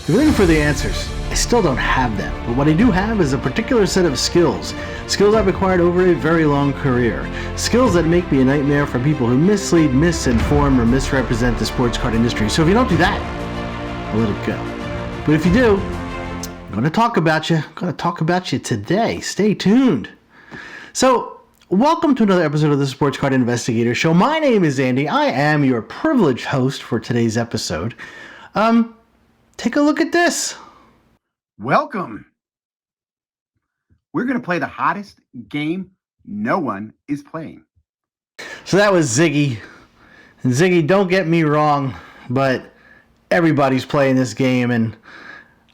If you're looking for the answers, I still don't have them, but what I do have is a particular set of skills. Skills I've acquired over a very long career. Skills that make me a nightmare for people who mislead, misinform, or misrepresent the sports card industry. So if you don't do that, I'll let it go. But if you do, I'm going to talk about you. I'm going to talk about you today. Stay tuned. So, welcome to another episode of the Sports Card Investigator Show. My name is Andy. I am your privileged host for today's episode. Take a look at this. Welcome. We're going to play the hottest game no one is playing. So that was Ziggy. And Ziggy, don't get me wrong, but everybody's playing this game, and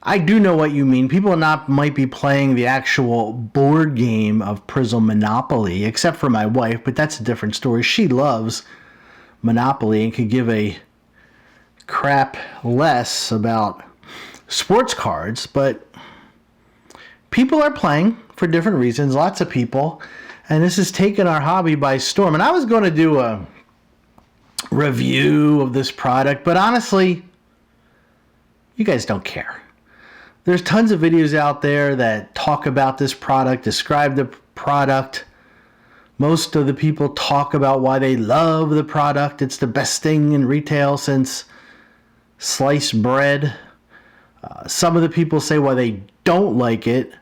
I do know what you mean. People might be playing the actual board game of Prizm Monopoly, except for my wife, but that's a different story. She loves Monopoly and could give a crap less about sports cards, but people are playing for different reasons, lots of people, and this has taken our hobby by storm. And I was going to do a review of this product, but honestly, you guys don't care. There's tons of videos out there that talk about this product, describe the product. Most of the people talk about why they love the product. It's the best thing in retail since sliced bread. Some of the people say why they don't like it.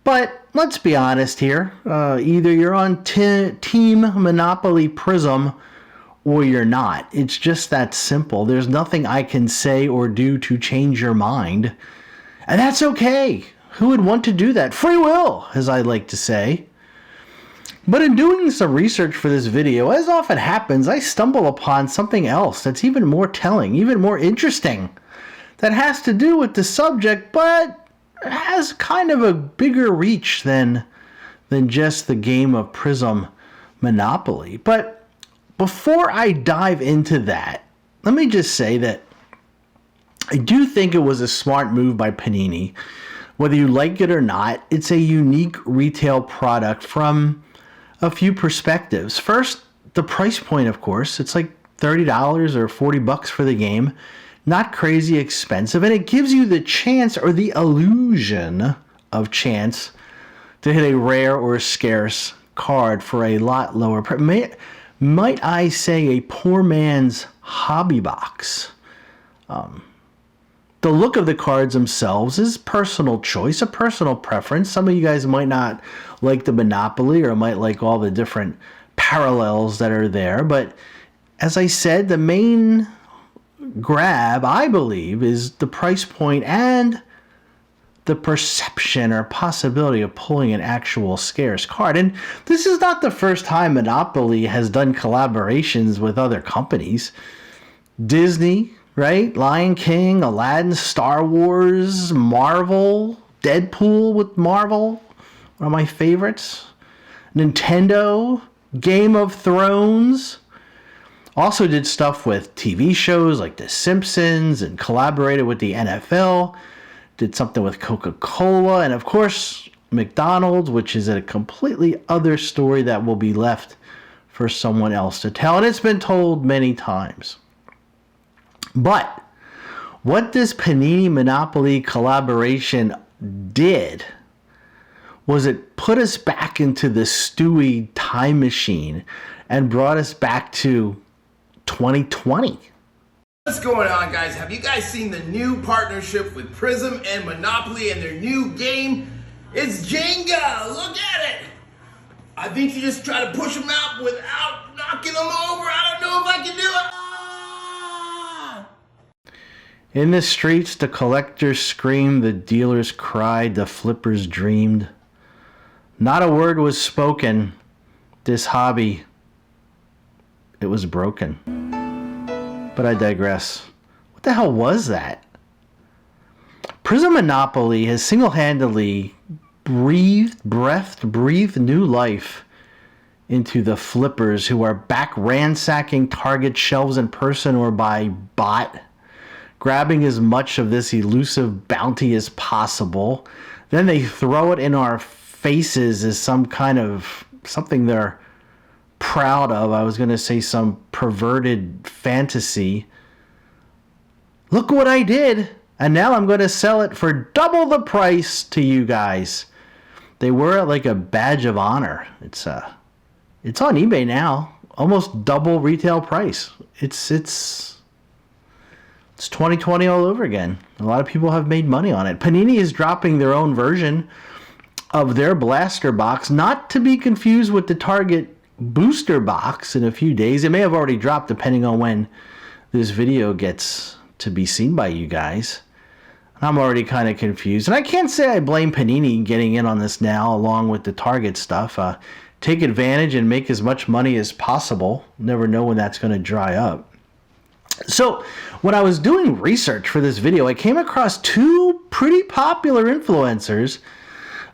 But let's be honest here. Either you're on Team Monopoly Prizm or you're not. It's just that simple. There's nothing I can say or do to change your mind. And that's okay. Who would want to do that? Free will, as I like to say. But in doing some research for this video, as often happens, I stumble upon something else that's even more telling, even more interesting, that has to do with the subject, but has kind of a bigger reach than just the game of Prizm Monopoly. But before I dive into that, let me just say that I do think it was a smart move by Panini. Whether you like it or not, it's a unique retail product from a few perspectives. First, the price point, of course. It's like $30 or $40 for the game. Not crazy expensive, and it gives you the chance or the illusion of chance to hit a rare or scarce card for a lot lower price. Might I say a poor man's hobby box. The look of the cards themselves is personal choice, a personal preference. Some of you guys might not like the Monopoly or might like all the different parallels that are there. But as I said, the main grab, I believe, is the price point and the perception or possibility of pulling an actual scarce card. And this is not the first time Monopoly has done collaborations with other companies. Disney, right? Lion King, Aladdin, Star Wars, Marvel, Deadpool with Marvel, one of my favorites. Nintendo, Game of Thrones. Also did stuff with TV shows like The Simpsons and collaborated with the NFL. Did something with Coca-Cola and, of course, McDonald's, which is a completely other story that will be left for someone else to tell. And it's been told many times. But what this Panini Monopoly collaboration did was it put us back into the Stewie time machine and brought us back to 2020. What's going on, guys? Have you guys seen the new partnership with Prizm and Monopoly and their new game? It's Jenga! Look at it! I think you just try to push them out without knocking them over. I don't know if I can do it. In the streets, the collectors screamed, the dealers cried, the flippers dreamed. Not a word was spoken. This hobby, it was broken. But I digress. What the hell was that? Prizm Monopoly has single-handedly breathed new life into the flippers who are back ransacking Target shelves in person or by bot, grabbing as much of this elusive bounty as possible. Then they throw it in our faces as some kind of something they're proud of. I was going to say some perverted fantasy. Look what I did. And now I'm going to sell it for double the price to you guys. They were at like a badge of honor. It's on eBay now. Almost double retail price. It's 2020 all over again. A lot of people have made money on it. Panini is dropping their own version of their blaster box, not to be confused with the Target booster box in a few days. It may have already dropped depending on when this video gets to be seen by you guys. I'm already kind of confused. And I can't say I blame Panini getting in on this now along with the Target stuff. Take advantage and make as much money as possible. Never know when that's going to dry up. So when I was doing research for this video, I came across two pretty popular influencers.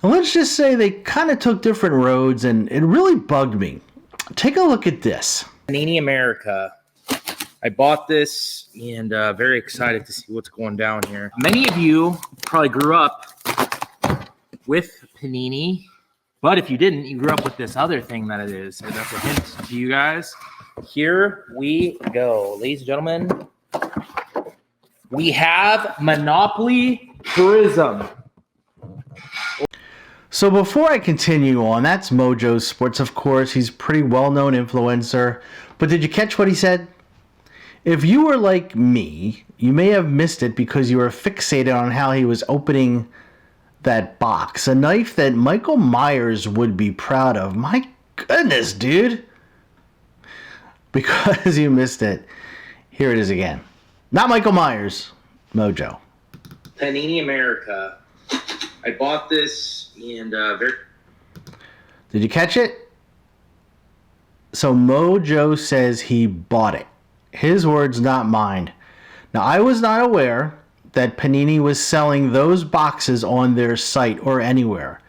And let's just say they kind of took different roads, and it really bugged me. Take a look at this. Panini America. I bought this and very excited to see what's going down here. Many of you probably grew up with Panini, but if you didn't, you grew up with this other thing that it is. So that's a hint to you guys. Here we go. Ladies and gentlemen, we have Monopoly Prizm. So before I continue on, that's Mojo Sports, of course. He's a pretty well-known influencer. But did you catch what he said? If you were like me, you may have missed it because you were fixated on how he was opening that box. A knife that Michael Myers would be proud of. My goodness, dude. Because you missed it, here it is again. Not Michael Myers, Mojo. Panini America. I bought this and Did you catch it? So Mojo says he bought it. His words, not mine. Now, I was not aware that Panini was selling those boxes on their site or anywhere.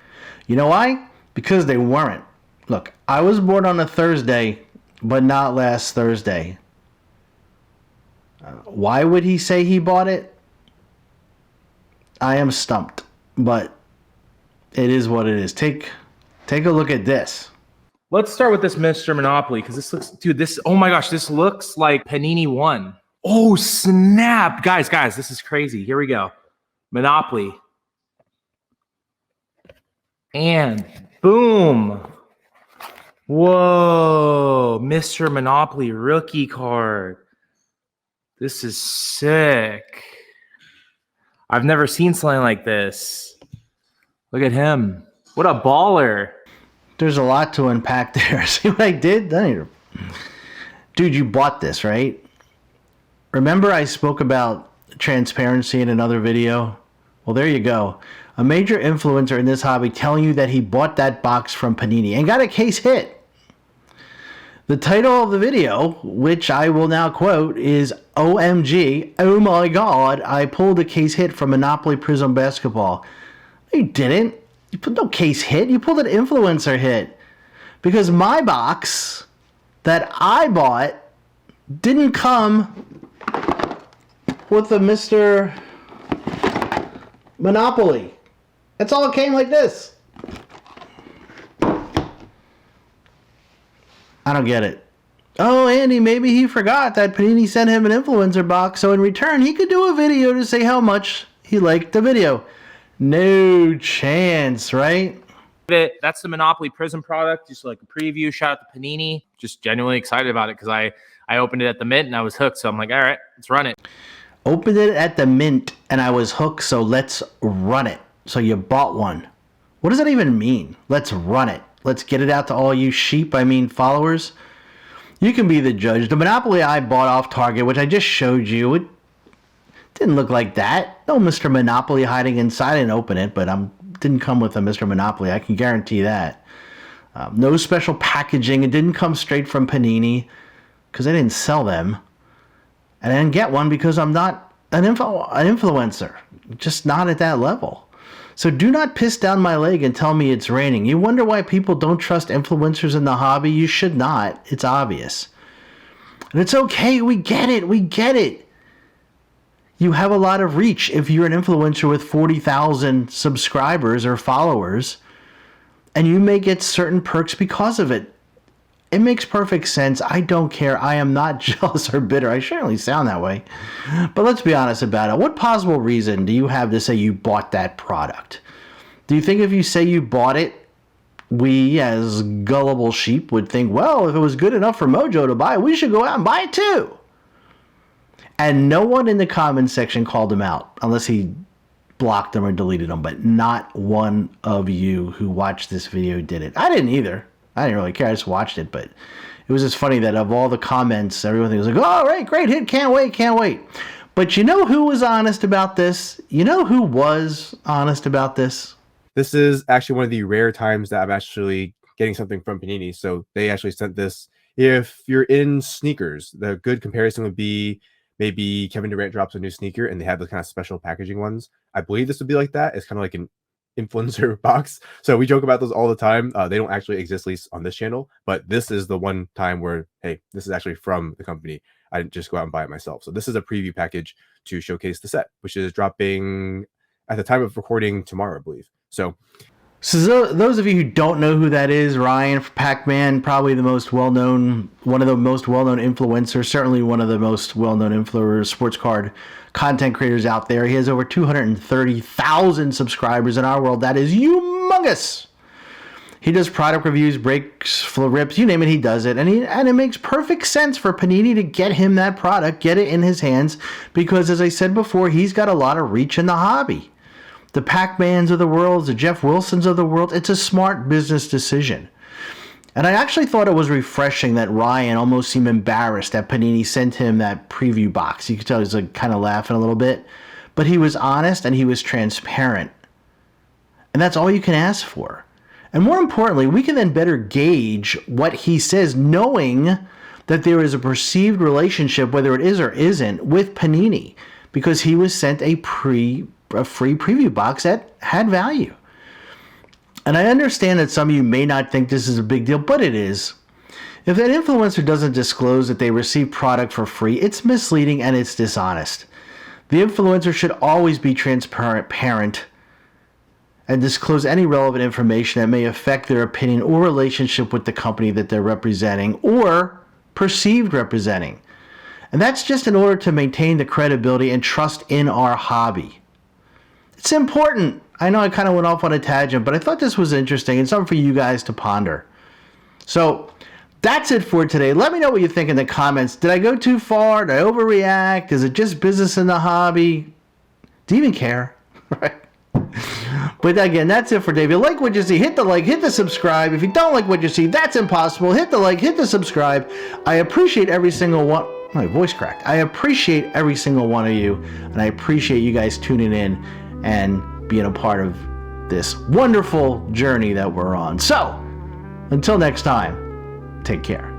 You know why? Because they weren't. Look, I was born on a Thursday, but not last Thursday. Why would he say he bought it? I am stumped, but it is what it is. Take a look at this. let's start with this Mr. Monopoly because this looks, dude, this, oh my gosh, this looks like Panini 1. Oh, snap. Guys, this is crazy. Here we go. Monopoly. And boom. Whoa. Mr. Monopoly rookie card. This is sick. I've never seen something like this. Look at him. What a baller. There's a lot to unpack there. See what I did? Dude, you bought this, right? Remember I spoke about transparency in another video? Well, there you go. A major influencer in this hobby telling you that he bought that box from Panini and got a case hit. The title of the video, which I will now quote, is OMG, oh my god, I pulled a case hit from Monopoly Prizm Basketball. You didn't. You put no case hit. You pulled an influencer hit. Because my box that I bought didn't come with the Mr. Monopoly. That's all it came like this. I don't get it. Oh, Andy, maybe he forgot that Panini sent him an influencer box, so in return he could do a video to say how much he liked the video. No chance, right? That's the Monopoly Prizm product. Just like a preview. Shout out to Panini. Just genuinely excited about it because I opened it at the Mint and I was hooked. So I'm like, all right, let's run it. Opened it at the Mint and I was hooked, so let's run it. So you bought one. What does that even mean? Let's run it. Let's get it out to all you followers. You can be the judge. The Monopoly I bought off Target, which I just showed you, it didn't look like that. No Mr. Monopoly hiding inside. I didn't open it, but didn't come with a Mr. Monopoly. I can guarantee that. No special packaging. It didn't come straight from Panini because I didn't sell them. And I didn't get one because I'm not an influencer. Just not at that level. So do not piss down my leg and tell me it's raining. You wonder why people don't trust influencers in the hobby? You should not. It's obvious. And it's okay. We get it. We get it. You have a lot of reach if you're an influencer with 40,000 subscribers or followers, and you may get certain perks because of it. It makes perfect sense. I don't care. I am not jealous or bitter. I certainly sound that way. But let's be honest about it. What possible reason do you have to say you bought that product? Do you think if you say you bought it, we as gullible sheep would think, well, if it was good enough for Mojo to buy, we should go out and buy it too? And no one in the comments section called him out, unless he blocked them or deleted them. But not one of you who watched this video did it. I didn't either. I didn't really care. I just watched it. But it was just funny that of all the comments, everyone was like, oh, all right, great hit. Can't wait. Can't wait. But you know who was honest about this? You know who was honest about this? This is actually one of the rare times that I'm actually getting something from Panini. So they actually sent this. If you're in sneakers, the good comparison would be maybe Kevin Durant drops a new sneaker and they have those kind of special packaging ones. I believe this would be like that. It's kind of like an influencer box. So we joke about those all the time. They don't actually exist, at least on this channel, but this is the one time where, hey, this is actually from the company. I didn't just go out and buy it myself. So this is a preview package to showcase the set, which is dropping at the time of recording tomorrow, I believe. So those of you who don't know who that is, Ryan Pac-Man, probably the most well-known, one of the most well-known influencers, certainly one of the most well-known influencers, sports card content creators out there. He has over 230,000 subscribers in our world. That is humongous. He does product reviews, breaks, flips, you name it, he does it. And it makes perfect sense for Panini to get him that product, get it in his hands, because as I said before, he's got a lot of reach in the hobby. The Pac-Mans of the world, the Jeff Wilsons of the world, it's a smart business decision. And I actually thought it was refreshing that Ryan almost seemed embarrassed that Panini sent him that preview box. You could tell he was like kind of laughing a little bit. But he was honest and he was transparent. And that's all you can ask for. And more importantly, we can then better gauge what he says, knowing that there is a perceived relationship, whether it is or isn't, with Panini, because he was sent a free preview box that had value. And I understand that some of you may not think this is a big deal, but it is. If that influencer doesn't disclose that they receive product for free, it's misleading and it's dishonest. The influencer should always be transparent and disclose any relevant information that may affect their opinion or relationship with the company that they're representing or perceived representing. And that's just in order to maintain the credibility and trust in our hobby. It's important. I know I kind of went off on a tangent, but I thought this was interesting and something for you guys to ponder. So that's it for today. Let me know what you think in the comments. Did I go too far? Did I overreact? Is it just business in the hobby? Do you even care? Right? But again, that's it for today. If you like what you see, hit the like, hit the subscribe. If you don't like what you see, that's impossible. Hit the like, hit the subscribe. I appreciate every single one. My voice cracked. I appreciate every single one of you, and I appreciate you guys tuning in and being a part of this wonderful journey that we're on. So, until next time, take care.